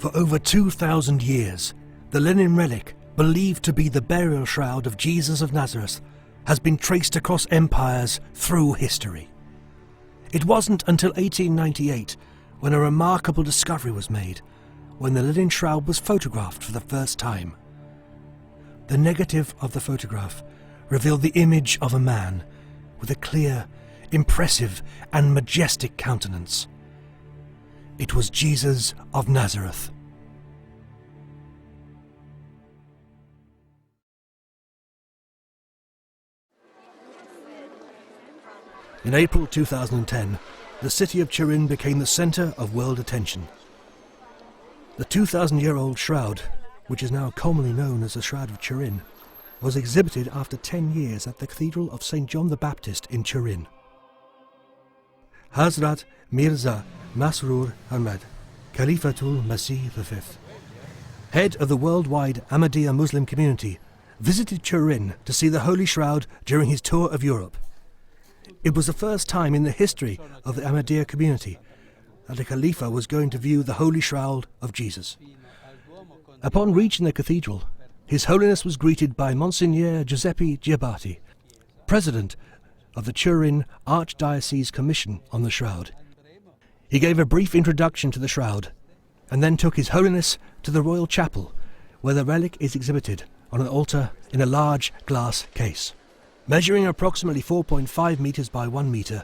For over 2,000 years, the linen relic, believed to be the burial shroud of Jesus of Nazareth, has been traced across empires through history. It wasn't until 1898 when a remarkable discovery was made, when the linen shroud was photographed for the first time. The negative of the photograph revealed the image of a man with a clear, impressive and majestic countenance. It was Jesus of Nazareth. In April 2010, the city of Turin became the centre of world attention. The 2,000-year-old shroud, which is now commonly known as the Shroud of Turin, was exhibited after 10 years at the Cathedral of St. John the Baptist in Turin. Hadhrat Mirza Masroor Ahmad, Khalifatul Masih V, head of the worldwide Ahmadiyya Muslim Community, visited Turin to see the Holy Shroud during his tour of Europe. It was the first time in the history of the Ahmadiyya community that a Khalifa was going to view the Holy Shroud of Jesus. Upon reaching the cathedral, His Holiness was greeted by Monsignor Giuseppe Giabatti, President of the Turin Archdiocese Commission on the Shroud. He gave a brief introduction to the shroud, and then took His Holiness to the Royal Chapel, where the relic is exhibited on an altar in a large glass case. Measuring approximately 4.5 meters by 1 meter,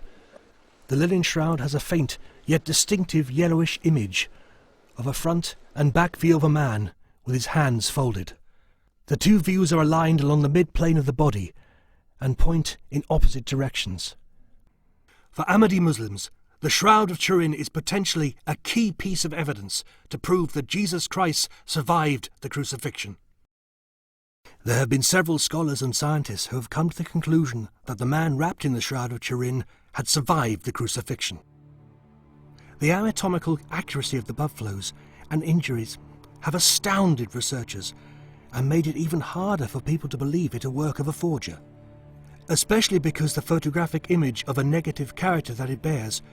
the linen shroud has a faint yet distinctive yellowish image of a front and back view of a man with his hands folded. The two views are aligned along the mid-plane of the body and point in opposite directions. For Ahmadi Muslims, the Shroud of Turin is potentially a key piece of evidence to prove that Jesus Christ survived the crucifixion. There have been several scholars and scientists who have come to the conclusion that the man wrapped in the Shroud of Turin had survived the crucifixion. The anatomical accuracy of the blood flows and injuries have astounded researchers and made it even harder for people to believe it a work of a forger, especially because the photographic image of a negative character that it bears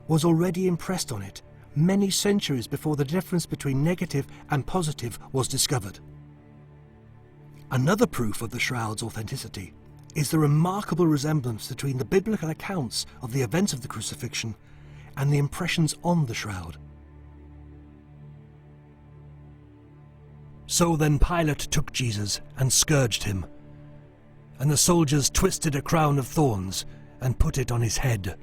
was already impressed on it many centuries before the difference between negative and positive was discovered. Another proof of the shroud's authenticity is the remarkable resemblance between the biblical accounts of the events of the crucifixion and the impressions on the shroud. So then Pilate took Jesus and scourged him, and the soldiers twisted a crown of thorns and put it on his head.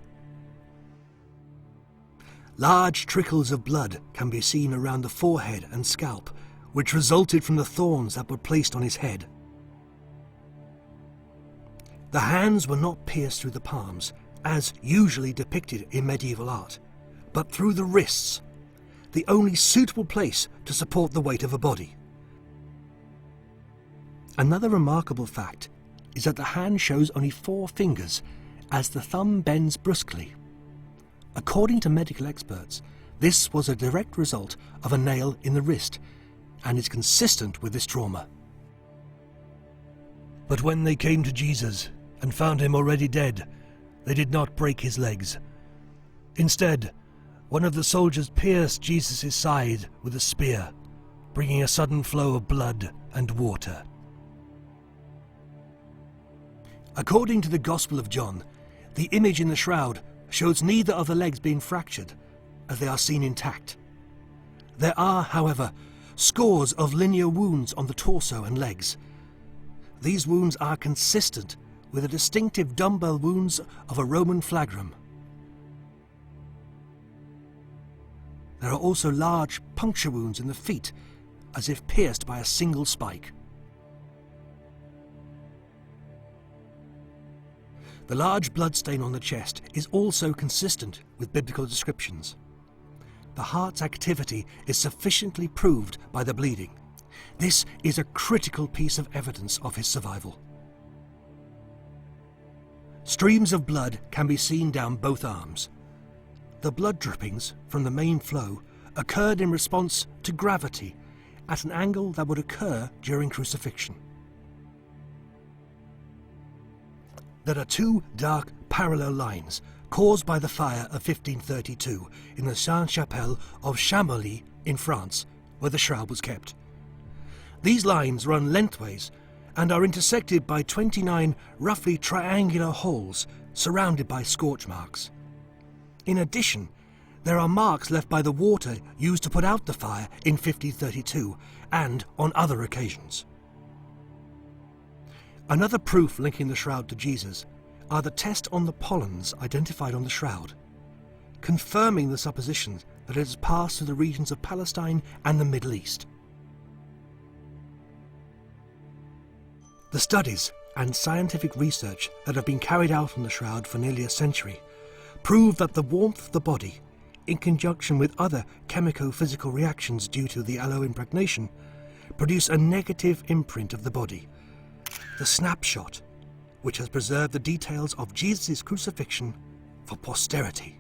Large trickles of blood can be seen around the forehead and scalp, which resulted from the thorns that were placed on his head. The hands were not pierced through the palms, as usually depicted in medieval art, but through the wrists, the only suitable place to support the weight of a body. Another remarkable fact is that the hand shows only 4 fingers, as the thumb bends brusquely. According to medical experts, this was a direct result of a nail in the wrist, and is consistent with this trauma. But when they came to Jesus and found him already dead, they did not break his legs. Instead, one of the soldiers pierced Jesus' side with a spear, bringing a sudden flow of blood and water. According to the Gospel of John, the image in the shroud shows neither of the legs being fractured, as they are seen intact. There are, however, scores of linear wounds on the torso and legs. These wounds are consistent with the distinctive dumbbell wounds of a Roman flagrum. There are also large puncture wounds in the feet, as if pierced by a single spike. The large bloodstain on the chest is also consistent with biblical descriptions. The heart's activity is sufficiently proved by the bleeding. This is a critical piece of evidence of his survival. Streams of blood can be seen down both arms. The blood drippings from the main flow occurred in response to gravity at an angle that would occur during crucifixion. There are 2 dark parallel lines caused by the fire of 1532 in the Sainte-Chapelle of Chamonix in France, where the shroud was kept. These lines run lengthways and are intersected by 29 roughly triangular holes surrounded by scorch marks. In addition, there are marks left by the water used to put out the fire in 1532 and on other occasions. Another proof linking the shroud to Jesus are the tests on the pollens identified on the shroud, confirming the supposition that it has passed through the regions of Palestine and the Middle East. The studies and scientific research that have been carried out on the shroud for nearly a century prove that the warmth of the body, in conjunction with other chemico-physical reactions due to the aloe impregnation, produce a negative imprint of the body, the snapshot, which has preserved the details of Jesus' crucifixion for posterity.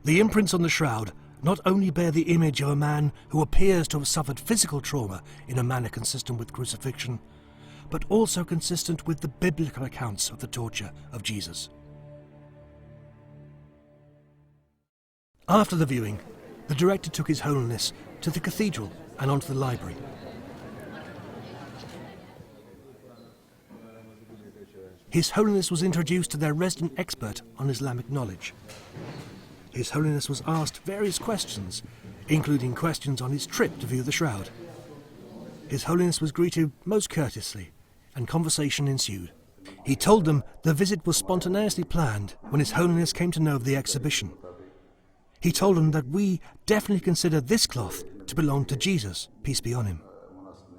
The imprints on the shroud not only bear the image of a man who appears to have suffered physical trauma in a manner consistent with crucifixion, but also consistent with the biblical accounts of the torture of Jesus. After the viewing, the director took His Holiness to the cathedral and onto the library. His Holiness was introduced to their resident expert on Islamic knowledge. His Holiness was asked various questions, including questions on his trip to view the shroud. His Holiness was greeted most courteously, and conversation ensued. He told them the visit was spontaneously planned when His Holiness came to know of the exhibition. He told them that we definitely consider this cloth to belong to Jesus, peace be on him.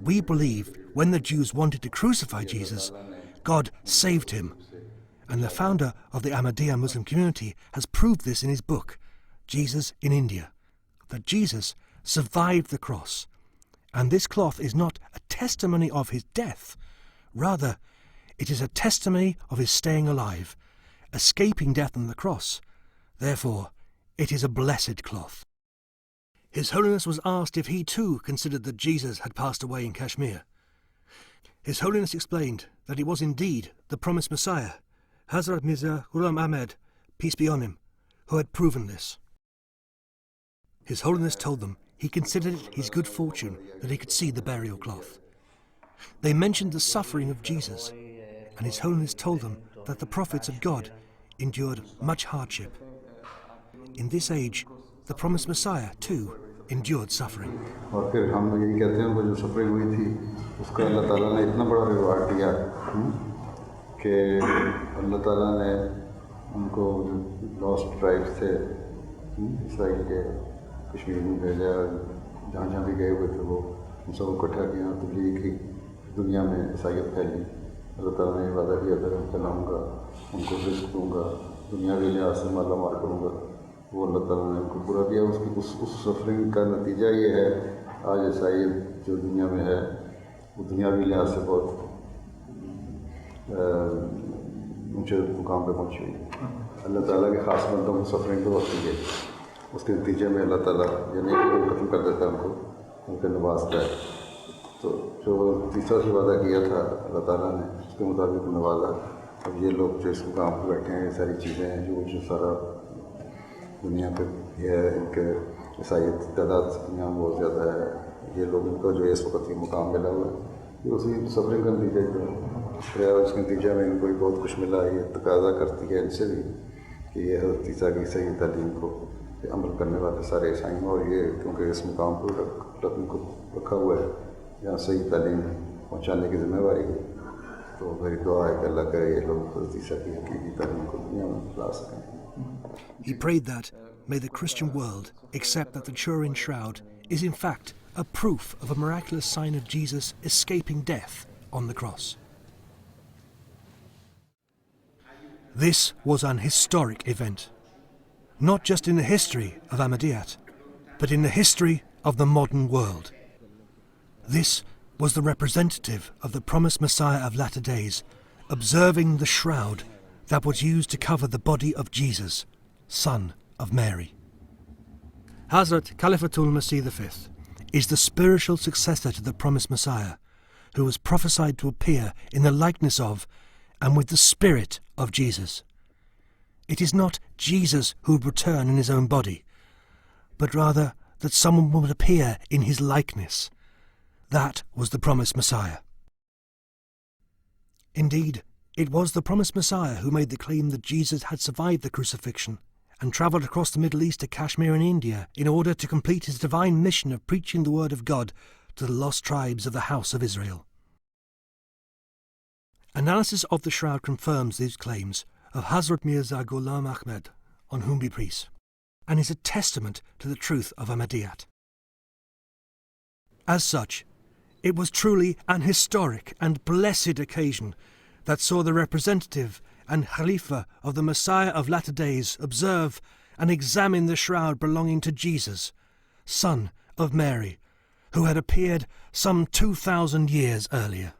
We believe when the Jews wanted to crucify Jesus, God saved him, and the founder of the Ahmadiyya Muslim Community has proved this in his book, Jesus in India, that Jesus survived the cross, and this cloth is not a testimony of his death, rather it is a testimony of his staying alive, escaping death on the cross. Therefore, it is a blessed cloth. His Holiness was asked if he too considered that Jesus had passed away in Kashmir. His Holiness explained that it was indeed the promised Messiah, Hadhrat Mirza Masroor Ahmad, peace be on him, who had proven this. His Holiness told them he considered it his good fortune that he could see the burial cloth. They mentioned the suffering of Jesus, and His Holiness told them that the prophets of God endured much hardship. In this age, the promised Messiah, too, endured suffering. और फिर हम यही कहते हैं वो जो suffering हुई थी उसका अल्लाह ताला ने इतना बड़ा रिवार्ड दिया कि अल्लाह ताला ने उनको लॉस्ट ट्राइब्स थे इसराइल के कश्मीर में भेजा, जहाँ जहाँ भी गए हुए थे वो उन सबको इकट्ठा किया, तबलीग की, दुनिया में ईसाइयत फैली। अल्लाह ताला ने वादा किया था मैं फैलाऊँगा, उनको रिस्क दूँगा, दुनियावी लिहाज से माला मार करूँगा। वो अल्लाह ताला ने उनको पूरा किया। उसकी उस सफरिंग का नतीजा ये है आज ईसाइयत जो दुनिया में है वो दुनियावी लिहाज से बहुत ऊंचे मुकाम पे पहुँची हुई। अल्लाह ताला के ख़ास बंदों को सफरिंग तो होती है, उसके नतीजे में अल्लाह ताला यानी कि खत्म कर देता है उनको नवाजता है। तो जो तीसरा से वादा किया था अल्लाह ताला ने उसके मुताबिक नवाजा। अब ये लोग जो इस मुकाम पर बैठे हैं, ये सारी चीज़ें हैं जो सारा दुनिया पे ये है, इनके ईसाइयत तादाद दुनिया में बहुत ज़्यादा है। ये लोग इनको जो इस वक्त ये मुकाम मिला हुआ है ये उसी सफरिंग का नतीजा जो है, उसके नतीजे में इनको भी बहुत कुछ मिला। ये तकाजा करती है इनसे भी कि ये हज़रत ईसा की सही तालीम को अमल करने वाले सारे ईसाई हैं, और ये क्योंकि इस मुकाम पर इनको रखा हुआ है यहाँ सही तालीम पहुँचाने की जिम्मेवारी है। तो मेरी दुआ है कि अल्लाह करे ये लोग हज़रत ईसा की हकीकी तालीम को दुनिया में ला सकें। He prayed that, may the Christian world accept that the Turin shroud is in fact a proof of a miraculous sign of Jesus escaping death on the cross. This was an historic event, not just in the history of Ahmadiyyat, but in the history of the modern world. This was the representative of the promised Messiah of latter days, observing the shroud that was used to cover the body of Jesus, son of Mary. Hadhrat Khalifatul Masih V is the spiritual successor to the promised Messiah, who was prophesied to appear in the likeness of and with the spirit of Jesus. It is not Jesus who would return in his own body, but rather that someone would appear in his likeness. That was the promised Messiah. Indeed, it was the promised Messiah who made the claim that Jesus had survived the crucifixion and travelled across the Middle East to Kashmir in India in order to complete his divine mission of preaching the word of God to the lost tribes of the house of Israel. Analysis of the shroud confirms these claims of Hadhrat Mirza Ghulam Ahmad, on whom be peace, and is a testament to the truth of Ahmadiyyat. As such, it was truly an historic and blessed occasion that saw the representative and Khalifa of the Messiah of latter days observe and examine the shroud belonging to Jesus, son of Mary, who had appeared some 2,000 years earlier.